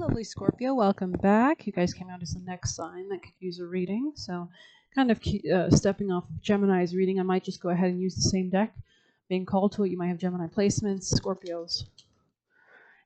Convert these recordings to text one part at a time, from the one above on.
lovely Scorpio. Welcome back. You guys came out as the next sign that could use a reading. So kind of stepping off of Gemini's reading, I might just go ahead and use the same deck. Being called to it, you might have Gemini placements, Scorpios.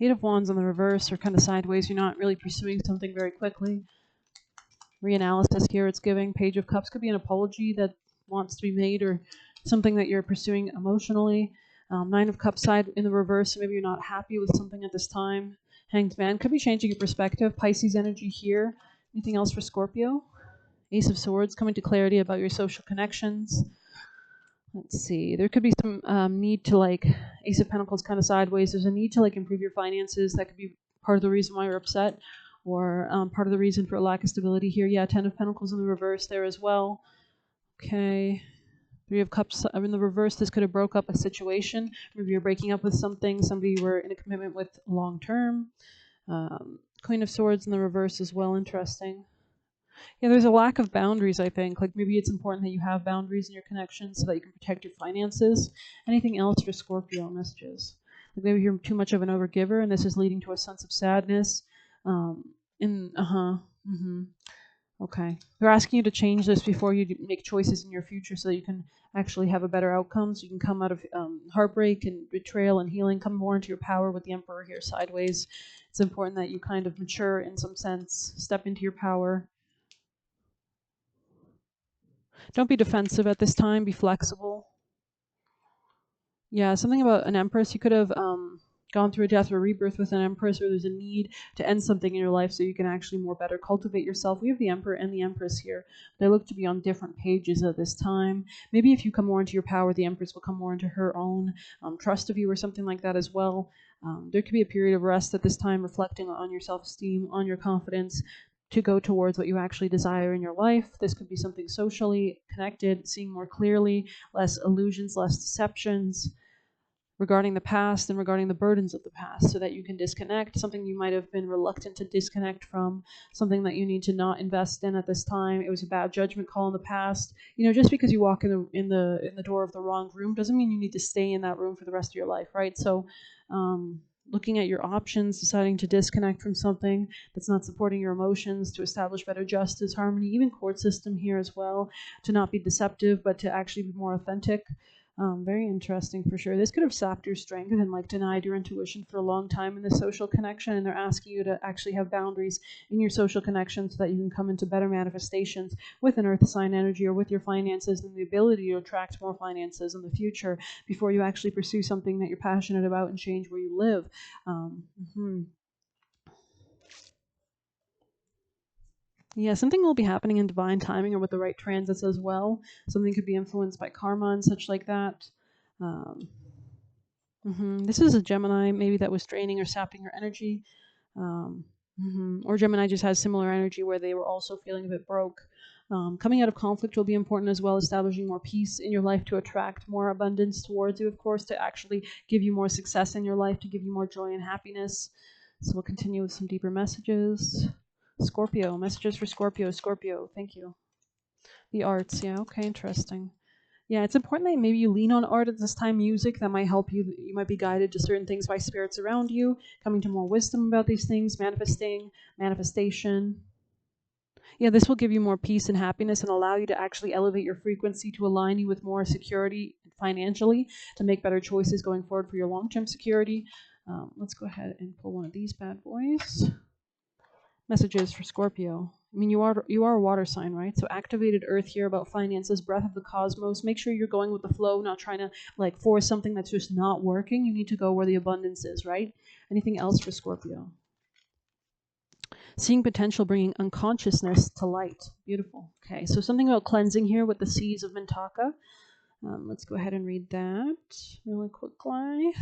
Eight of Wands on the reverse or kind of sideways. You're not really pursuing something very quickly. Reanalysis here it's giving. Page of Cups could be an apology that wants to be made or something that you're pursuing emotionally. Nine of Cups side in the reverse, so maybe you're not happy with something at this time. Hanged Man could be changing your perspective. Pisces energy here. Anything else for Scorpio? Ace of Swords coming to clarity about your social connections. Let's see. There could be some need to Ace of Pentacles kind of sideways. There's a need to improve your finances. That could be part of the reason why you're upset or part of the reason for a lack of stability here. Yeah, Ten of Pentacles in the reverse there as well. Okay. Three of Cups in the reverse. This could have broke up a situation. Maybe you're breaking up with something. Somebody you were in a commitment with long term. Queen of Swords in the reverse as well. Interesting. Yeah, there's a lack of boundaries, I think. Maybe it's important that you have boundaries in your connections so that you can protect your finances. Anything else for Scorpio messages? Maybe you're too much of an overgiver and this is leading to a sense of sadness. Okay. They're asking you to change this before you make choices in your future so that you can actually have a better outcome. So you can come out of heartbreak and betrayal and healing, come more into your power with the Emperor here sideways. It's important that you kind of mature in some sense, step into your power. Don't be defensive at this time. Be flexible. Yeah, something about an Empress. You could have gone through a death or a rebirth with an Empress, or there's a need to end something in your life so you can actually more better cultivate yourself. We have the Emperor and the Empress here. They look to be on different pages at this time. Maybe if you come more into your power, the Empress will come more into her own trust of you or something like that as well. There could be a period of rest at this time, reflecting on your self-esteem, on your confidence, to go towards what you actually desire in your life. This could be something socially connected, seeing more clearly, less illusions, less deceptions regarding the past and regarding the burdens of the past, so that you can disconnect, something you might have been reluctant to disconnect from, something that you need to not invest in at this time. It was a bad judgment call in the past. Just because you walk in the door of the wrong room doesn't mean you need to stay in that room for the rest of your life, right? So looking at your options, deciding to disconnect from something that's not supporting your emotions, to establish better justice, harmony, even court system here as well, to not be deceptive, but to actually be more authentic. Very interesting for sure. This could have sapped your strength and denied your intuition for a long time in this social connection, and they're asking you to actually have boundaries in your social connection so that you can come into better manifestations with an earth sign energy or with your finances and the ability to attract more finances in the future before you actually pursue something that you're passionate about and change where you live. Yeah, something will be happening in divine timing or with the right transits as well. Something could be influenced by karma and such like that. This is a Gemini, maybe that was draining or sapping your energy. Or Gemini just has similar energy where they were also feeling a bit broke. Coming out of conflict will be important as well, establishing more peace in your life to attract more abundance towards you, of course, to actually give you more success in your life, to give you more joy and happiness. So we'll continue with some deeper messages. Scorpio, messages for Scorpio. Scorpio, thank you. The arts, yeah, okay, interesting. Yeah, it's important that maybe you lean on art at this time, music, that might help you. You might be guided to certain things by spirits around you, coming to more wisdom about these things, manifestation. Yeah, this will give you more peace and happiness and allow you to actually elevate your frequency to align you with more security financially, to make better choices going forward for your long-term security. Let's go ahead and pull one of these bad boys. Messages for Scorpio. I mean, you are a water sign, right? So activated earth here about finances, breath of the cosmos. Make sure you're going with the flow, not trying to force something that's just not working. You need to go where the abundance is, right? Anything else for Scorpio? Seeing potential, bringing unconsciousness to light. Beautiful. Okay, so something about cleansing here with the seas of Mintaka. Let's go ahead and read that really quickly.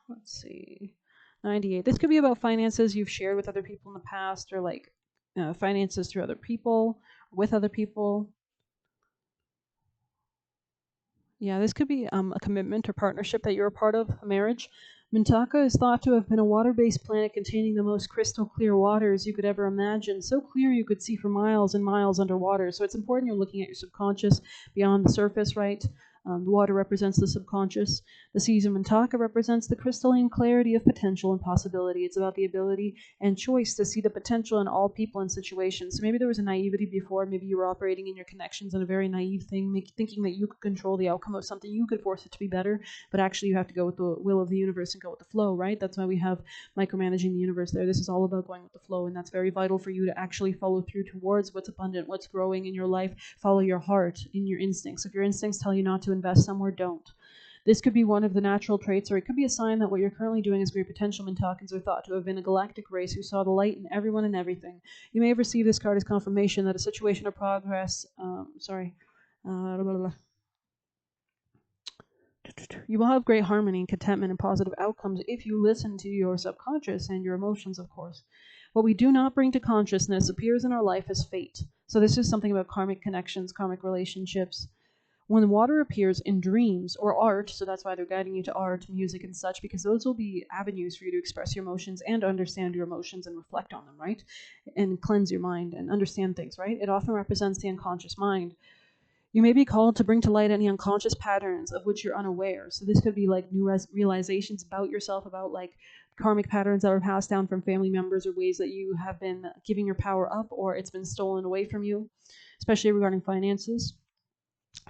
Let's see. 98. This could be about finances you've shared with other people in the past, or finances through other people, with other people. Yeah, this could be a commitment or partnership that you're a part of, a marriage. Mintaka is thought to have been a water-based planet containing the most crystal clear waters you could ever imagine, so clear you could see for miles and miles underwater. So it's important you're looking at your subconscious beyond the surface, right? The water represents the subconscious. The seas of Mintaka represents the crystalline clarity of potential and possibility. It's about the ability and choice to see the potential in all people and situations. So maybe there was a naivety before. Maybe you were operating in your connections in a very naive thing, thinking that you could control the outcome of something. You could force it to be better, but actually you have to go with the will of the universe and go with the flow, right? That's why we have micromanaging the universe there. This is all about going with the flow, and that's very vital for you to actually follow through towards what's abundant, what's growing in your life. Follow your heart in your instincts. If your instincts tell you not to invest somewhere, don't. This could be one of the natural traits, or it could be a sign that what you're currently doing is great potential. Mintakans are thought to have been a galactic race who saw the light in everyone and everything. You may have received this card as confirmation that a situation of progress, you will have great harmony, contentment, and positive outcomes if you listen to your subconscious and your emotions, of course. What we do not bring to consciousness appears in our life as fate. So this is something about karmic connections, karmic relationships. When water appears in dreams or art, so that's why they're guiding you to art, music, and such, because those will be avenues for you to express your emotions and understand your emotions and reflect on them, right? And cleanse your mind and understand things, right? It often represents the unconscious mind. You may be called to bring to light any unconscious patterns of which you're unaware. So this could be like new realizations about yourself, about like karmic patterns that are passed down from family members, or ways that you have been giving your power up, or it's been stolen away from you, especially regarding finances.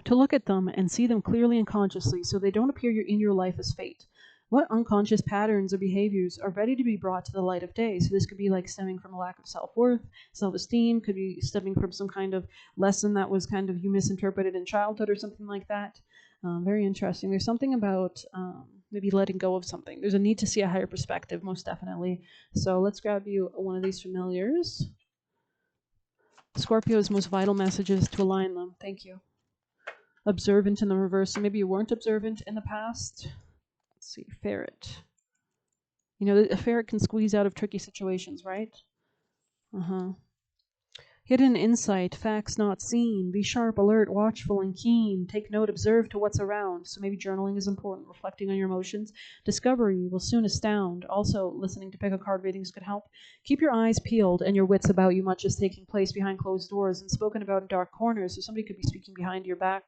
To look at them and see them clearly and consciously so they don't appear in your life as fate. What unconscious patterns or behaviors are ready to be brought to the light of day? So this could be like stemming from a lack of self-worth, self-esteem, could be stemming from some kind of lesson that was kind of you misinterpreted in childhood or something like that. Very interesting. There's something about maybe letting go of something. There's a need to see a higher perspective, most definitely. So let's grab you one of these familiars. Scorpio's most vital messages to align them. Thank you. Observant in the reverse. So maybe you weren't observant in the past. Let's see, ferret. You know, a ferret can squeeze out of tricky situations, right? Hidden insight, facts not seen. Be sharp, alert, watchful, and keen. Take note, observe to what's around. So maybe journaling is important, reflecting on your emotions. Discovery will soon astound. Also, listening to pick a card readings could help. Keep your eyes peeled and your wits about you. Much is taking place behind closed doors and spoken about in dark corners. So somebody could be speaking behind your back.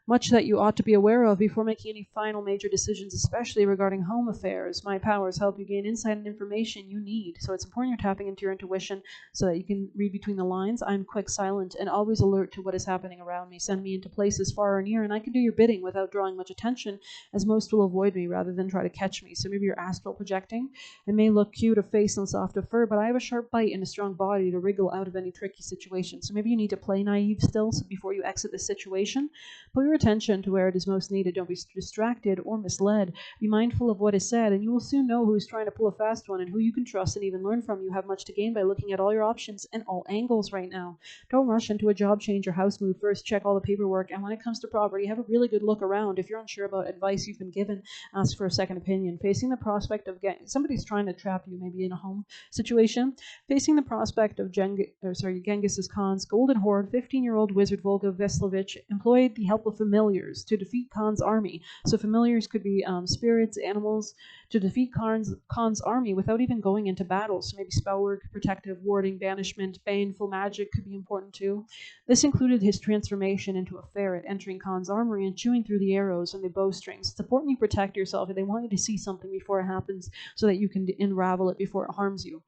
Much that you ought to be aware of before making any final major decisions, especially regarding home affairs. My powers help you gain insight and information you need. So it's important you're tapping into your intuition so that you can read between the lines. I'm quick, silent, and always alert to what is happening around me. Send me into places far or near, and I can do your bidding without drawing much attention, as most will avoid me rather than try to catch me. So maybe you're astral projecting. It may look cute of face and soft of fur, but I have a sharp bite and a strong body to wriggle out of any tricky situation. So maybe you need to play naive still before you exit the situation. Put your attention to where it is most needed. Don't be distracted or misled. Be mindful of what is said, and you will soon know who is trying to pull a fast one and who you can trust and even learn from. You have much to gain by looking at all your options and all angles right now. Don't rush into a job change or house move. First, check all the paperwork, and when it comes to property, have a really good look around. If you're unsure about advice you've been given, ask for a second opinion. Facing the prospect of somebody's trying to trap you, maybe in a home situation. Facing the prospect of Genghis Khan's golden horde, 15-year-old wizard Volga Veslovich employed the help of familiars to defeat Khan's army. So familiars could be spirits, animals, to defeat Khan's army without even going into battle. So maybe spell work, protective, warding, banishment, baneful magic could be important too. This included his transformation into a ferret, entering Khan's armory and chewing through the arrows and the bowstrings. It's important you protect yourself, and they want you to see something before it happens so that you can unravel it before it harms you.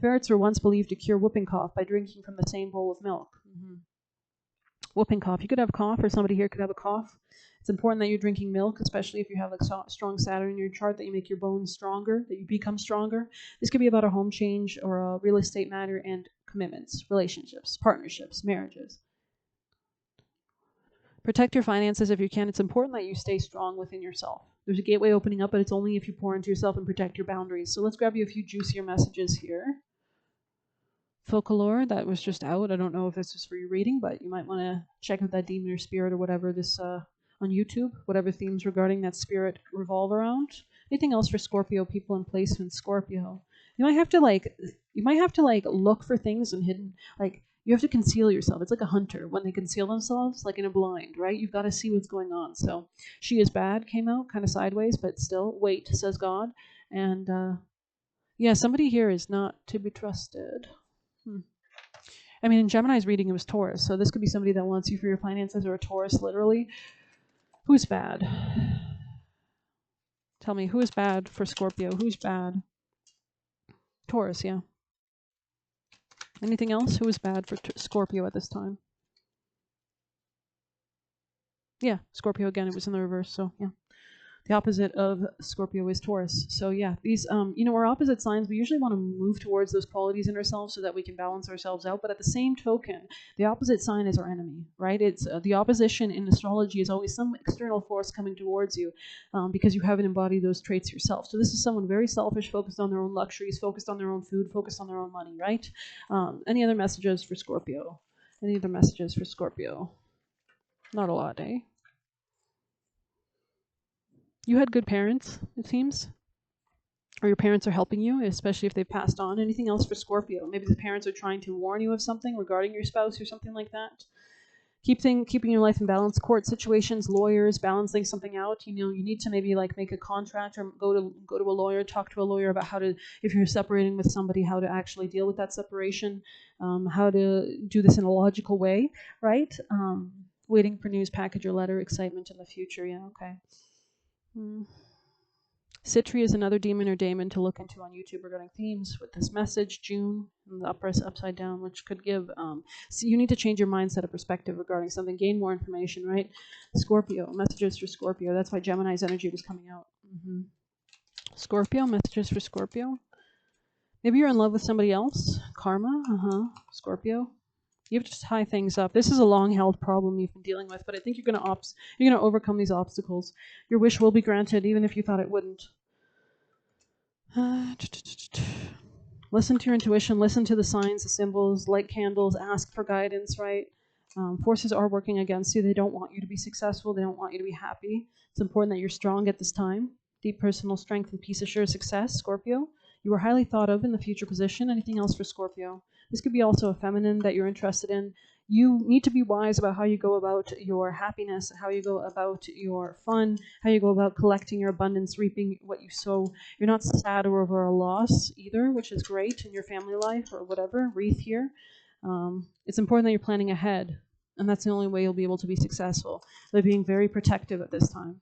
Ferrets were once believed to cure whooping cough by drinking from the same bowl of milk. Whooping cough. You could have a cough, or somebody here could have a cough. It's important that you're drinking milk, especially if you have like strong Saturn in your chart, that you make your bones stronger, that you become stronger. This could be about a home change or a real estate matter and commitments, relationships, partnerships, marriages. Protect your finances if you can. It's important that you stay strong within yourself. There's a gateway opening up, but it's only if you pour into yourself and protect your boundaries. So let's grab you a few juicier messages here. Folklore, that was just out. I don't know if this is for your reading, but you might want to check out that demon or spirit or whatever this on YouTube, whatever themes regarding that spirit revolve around. Anything else for Scorpio people in placement? Scorpio, you might have to look for things in hidden, like you have to conceal yourself. It's like a hunter when they conceal themselves, like in a blind, right? You've got to see what's going on. So She Is Bad came out kind of sideways, but still, wait, says God. And yeah, somebody here is not to be trusted. I mean, in Gemini's reading, it was Taurus, so this could be somebody that wants you for your finances, or a Taurus, literally. Who's bad? Tell me, who is bad for Scorpio? Who's bad? Taurus, yeah. Anything else? Who is bad for Scorpio at this time? Yeah, Scorpio again. It was in the reverse, so yeah. The opposite of Scorpio is Taurus. So yeah, these, our opposite signs, we usually want to move towards those qualities in ourselves so that we can balance ourselves out. But at the same token, the opposite sign is our enemy, right? It's the opposition in astrology is always some external force coming towards you because you haven't embodied those traits yourself. So this is someone very selfish, focused on their own luxuries, focused on their own food, focused on their own money, right? Any other messages for Scorpio? Any other messages for Scorpio? Not a lot, eh? You had good parents, it seems. Or your parents are helping you, especially if they've passed on. Anything else for Scorpio? Maybe the parents are trying to warn you of something regarding your spouse or something like that. Keeping your life in balance. Court situations, lawyers, balancing something out. You need to maybe like make a contract or go to a lawyer, talk to a lawyer about how to, if you're separating with somebody, how to actually deal with that separation, how to do this in a logical way, right? Waiting for news, package or letter, excitement in the future. Yeah, okay. Citri is another demon or daemon to look into on YouTube regarding themes with this message, June, and the upside down, which could give, so you need to change your mindset of perspective regarding something, gain more information, right? Scorpio, messages for Scorpio. That's why Gemini's energy was coming out. Scorpio, messages for Scorpio. Maybe you're in love with somebody else. Karma, Scorpio. You have to just tie things up. This is a long-held problem you've been dealing with, but I think you're gonna overcome these obstacles. Your wish will be granted, even if you thought it wouldn't. Listen to your intuition. Listen to the signs, the symbols, light candles. Ask for guidance. Right? Forces are working against you. They don't want you to be successful. They don't want you to be happy. It's important that you're strong at this time. Deep personal strength and peace assure success. Scorpio. You are highly thought of in the future position. Anything else for Scorpio? This could be also a feminine that you're interested in. You need to be wise about how you go about your happiness, how you go about your fun, how you go about collecting your abundance, reaping what you sow. You're not sad over a loss either, which is great in your family life or whatever. Wreath here. It's important that you're planning ahead, and that's the only way you'll be able to be successful. By being very protective at this time.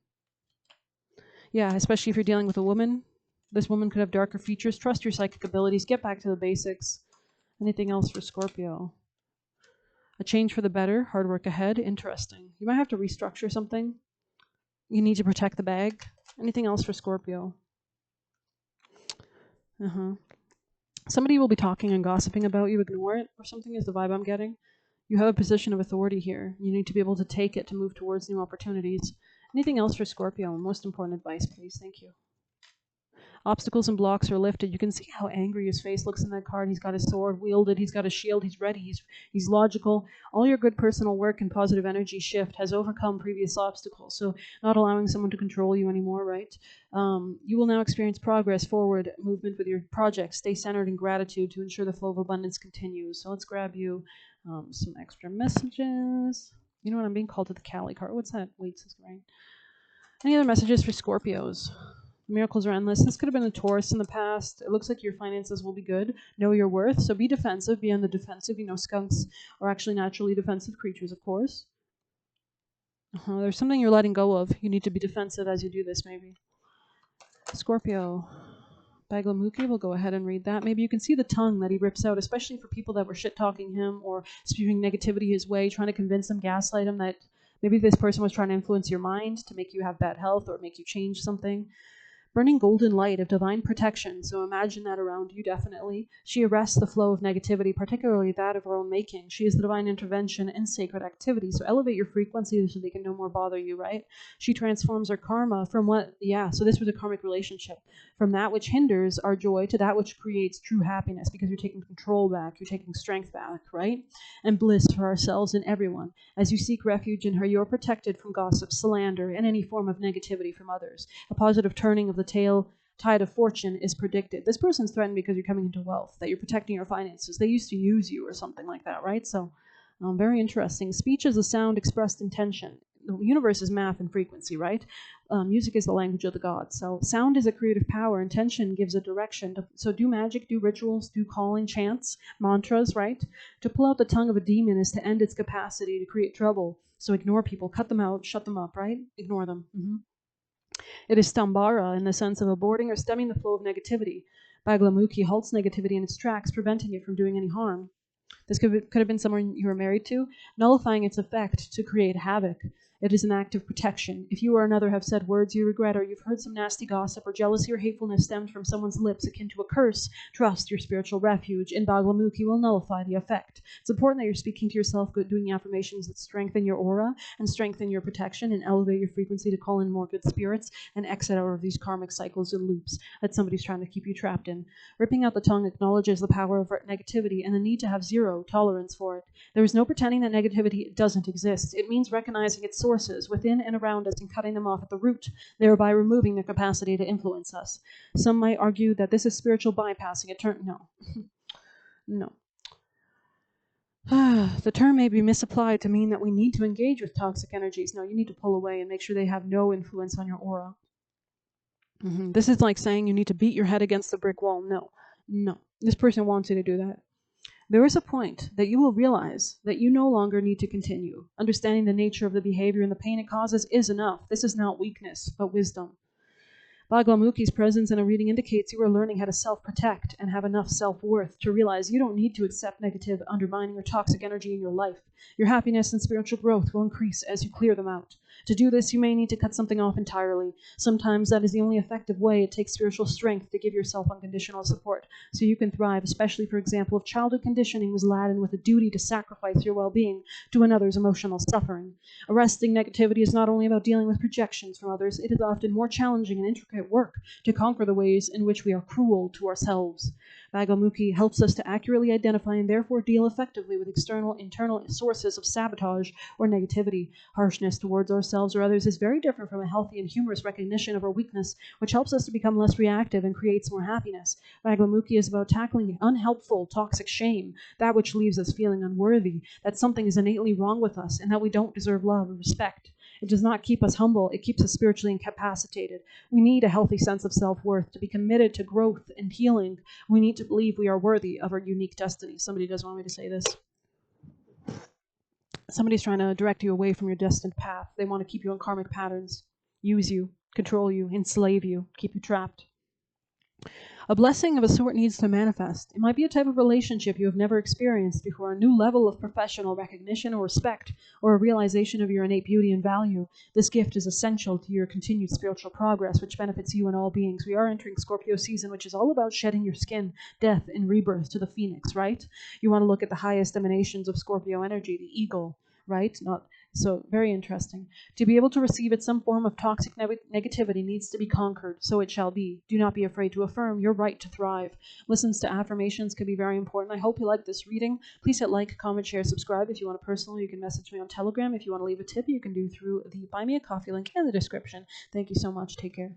Yeah, especially if you're dealing with a woman. This woman could have darker features. Trust your psychic abilities. Get back to the basics. Anything else for Scorpio? A change for the better. Hard work ahead. Interesting. You might have to restructure something. You need to protect the bag. Anything else for Scorpio? Somebody will be talking and gossiping about you. Ignore it or something is the vibe I'm getting. You have a position of authority here. You need to be able to take it to move towards new opportunities. Anything else for Scorpio? Most important advice, please. Thank you. Obstacles and blocks are lifted. You can see how angry his face looks in that card. He's got his sword wielded. He's got a shield. He's ready. He's logical. All your good personal work and positive energy shift has overcome previous obstacles. So not allowing someone to control you anymore, right? You will now experience progress, forward movement with your projects. Stay centered in gratitude to ensure the flow of abundance continues. So let's grab you some extra messages. You know what? I'm being called to the Cali card. What's that? Wait, this is great. Any other messages for Scorpios? Miracles are endless. This could have been a Taurus in the past. It looks like your finances will be good. Know your worth. So be defensive. Be on the defensive. Skunks are actually naturally defensive creatures, of course. There's something you're letting go of. You need to be defensive as you do this, maybe. Scorpio. Baglamuki, we'll go ahead and read that. Maybe you can see the tongue that he rips out, especially for people that were shit-talking him or spewing negativity his way, trying to convince him, gaslight him that maybe this person was trying to influence your mind to make you have bad health or make you change something. Burning golden light of divine protection, so imagine that around you, definitely. She arrests the flow of negativity, particularly that of her own making. She is the divine intervention in sacred activity, so elevate your frequency so they can no more bother you, right? She transforms our karma from so this was a karmic relationship, from that which hinders our joy to that which creates true happiness, because you're taking control back, you're taking strength back, right? And bliss for ourselves and everyone. As you seek refuge in her, you're protected from gossip, slander, and any form of negativity from others. A positive turning of the tide of fortune is predicted. This person's threatened because you're coming into wealth, that you're protecting your finances. They used to use you or something like that, right? So very interesting. Speech is a sound expressed intention. the universe is math and frequency, right? Music is the language of the gods. So sound is a creative power. Intention gives a direction. So do magic, do rituals, do calling, chants, mantras, right? To pull out the tongue of a demon is to end its capacity to create trouble. So ignore people, cut them out, shut them up, right? Ignore them. It is stambara in the sense of aborting or stemming the flow of negativity. Baglamukhi halts negativity in its tracks, preventing it from doing any harm. This could have been someone you were married to, nullifying its effect to create havoc. It is an act of protection. If you or another have said words you regret, or you've heard some nasty gossip, or jealousy or hatefulness stemmed from someone's lips akin to a curse, trust your spiritual refuge. In Baglamukhi will nullify the effect. It's important that you're speaking to yourself, doing affirmations that strengthen your aura and strengthen your protection and elevate your frequency to call in more good spirits and exit out of these karmic cycles and loops that somebody's trying to keep you trapped in. Ripping out the tongue acknowledges the power of negativity and the need to have zero tolerance for it. There is no pretending that negativity doesn't exist. It means recognizing its sources within and around us and cutting them off at the root, thereby removing their capacity to influence us. Some might argue that this is spiritual bypassing. No. No. The term may be misapplied to mean that we need to engage with toxic energies. No, you need to pull away and make sure they have no influence on your aura. This is like saying you need to beat your head against the brick wall. No. This person wants you to do that. There is a point that you will realize that you no longer need to continue. Understanding the nature of the behavior and the pain it causes is enough. This is not weakness, but wisdom. Baglamukhi's presence in a reading indicates you are learning how to self-protect and have enough self-worth to realize you don't need to accept negative, undermining, or toxic energy in your life. Your happiness and spiritual growth will increase as you clear them out. To do this, you may need to cut something off entirely. Sometimes that is the only effective way. It takes spiritual strength to give yourself unconditional support so you can thrive, especially, for example, if childhood conditioning was laden with a duty to sacrifice your well-being to another's emotional suffering. Arresting negativity is not only about dealing with projections from others, it is often more challenging and intricate work to conquer the ways in which we are cruel to ourselves. Baglamukhi helps us to accurately identify and therefore deal effectively with external, internal sources of sabotage or negativity. Harshness towards ourselves or others is very different from a healthy and humorous recognition of our weakness, which helps us to become less reactive and creates more happiness. Baglamukhi is about tackling unhelpful, toxic shame, that which leaves us feeling unworthy, that something is innately wrong with us, and that we don't deserve love or respect. It does not keep us humble. It keeps us spiritually incapacitated. We need a healthy sense of self-worth. To be committed to growth and healing, we need to believe we are worthy of our unique destiny. Somebody does want me to say this. Somebody's trying to direct you away from your destined path. They want to keep you in karmic patterns, use you, control you, enslave you, keep you trapped. A blessing of a sort needs to manifest. It might be a type of relationship you have never experienced before, a new level of professional recognition or respect, or a realization of your innate beauty and value. This gift is essential to your continued spiritual progress, which benefits you and all beings. We are entering Scorpio season, which is all about shedding your skin, death, and rebirth to the phoenix, right? You want to look at the highest emanations of Scorpio energy, the eagle, right? So very interesting. To be able to receive it, some form of toxic negativity needs to be conquered. So it shall be. Do not be afraid to affirm your right to thrive. Listens to affirmations can be very important. I hope you like this reading. Please hit like, comment, share, subscribe. If you want to personally, you can message me on Telegram. If you want to leave a tip, you can do through the Buy Me a Coffee link in the description. Thank you so much. Take care.